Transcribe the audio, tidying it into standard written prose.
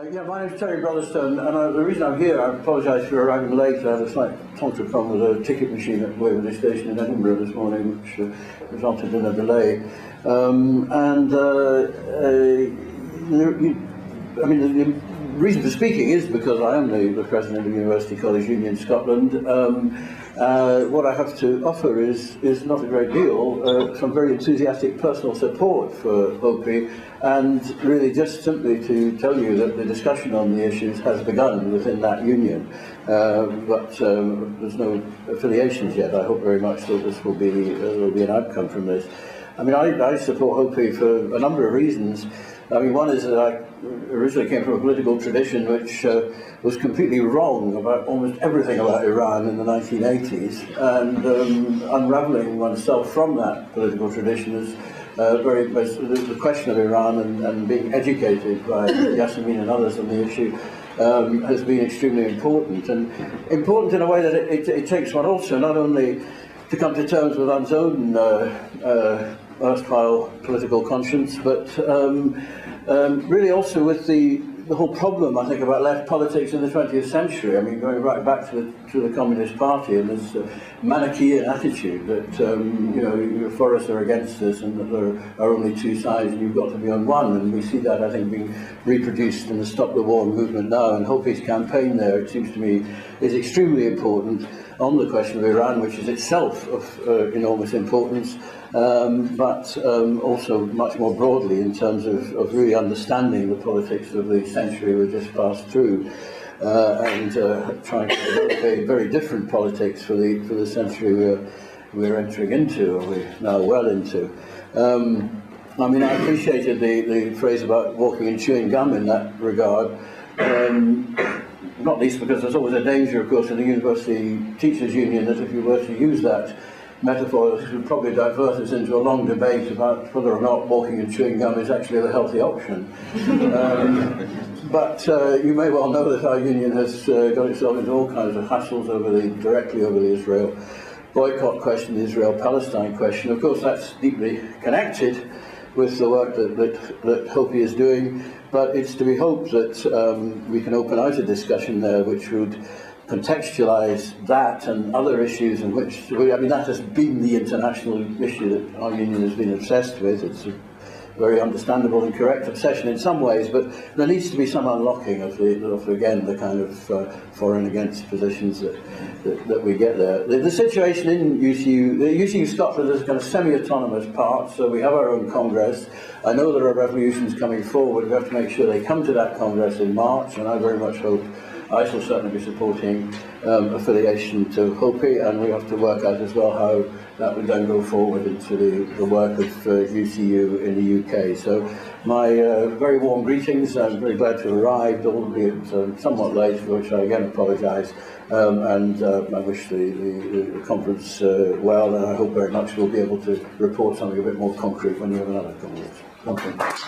Yeah, my name's Terry Brotherstone, and the reason I'm here, I apologise for arriving late. I had a slight tantrum with a ticket machine at Waverley Station in Edinburgh this morning, which resulted in a delay. The reason for speaking is because I am the president of University College Union Scotland. What I have to offer is not a great deal, some very enthusiastic personal support for OPI, and really just simply to tell you that the discussion on the issues has begun within that union, but there's no affiliations yet. I hope very much that this will be an outcome from this. I mean, I support OPI for a number of reasons. I mean, one is that I originally came from a political tradition which was completely wrong about almost everything about Iran in the 1980s, and unravelling oneself from that political tradition is the question of Iran and being educated by Yasmin and others on the issue has been extremely important, and important in a way that it takes one also not only to come to terms with one's own erstwhile political conscience, but really also with the whole problem, I think, about left politics in the 20th century. I mean, going right back to the Communist Party and this Manichaean attitude that you're for us or against us, and that there are only two sides and you've got to be on one. And we see that, I think, being reproduced in the Stop the War movement now. And Hopi's campaign there, it seems to me, is extremely important on the question of Iran, which is itself of enormous importance, but also much more broadly in terms of really understanding the politics of the century we just passed through, and trying to develop a very different politics for the century we're entering into, or we're now well into. I mean, I appreciated the phrase about walking and chewing gum in that regard. Not least because there's always a danger, of course, in the University Teachers' Union that if you were to use that metaphor, it would probably divert us into a long debate about whether or not walking and chewing gum is actually the healthy option. But you may well know that our union has got itself into all kinds of hassles directly over the Israel boycott question, the Israel-Palestine question. Of course, that's deeply connected with the work that Hopi is doing, but it's to be hoped that we can open out a discussion there which would contextualise that and other issues in which, I mean, that has been the international issue that our union has been obsessed with. It's a very understandable and correct obsession in some ways, but there needs to be some unlocking of again, the kind of for and against positions that we get there. The situation in UCU, the UCU Scotland is a kind of semi-autonomous part, so we have our own Congress. I know there are revolutions coming forward. We have to make sure they come to that Congress in March, and I very much hope I shall certainly be supporting affiliation to Hopi, and we have to work out as well how that would then go forward into the work of UCU in the UK. So my very warm greetings. I'm very glad to have arrived, albeit somewhat late, for which I again apologise, and I wish the conference well, and I hope very much we'll be able to report something a bit more concrete when you have another conference.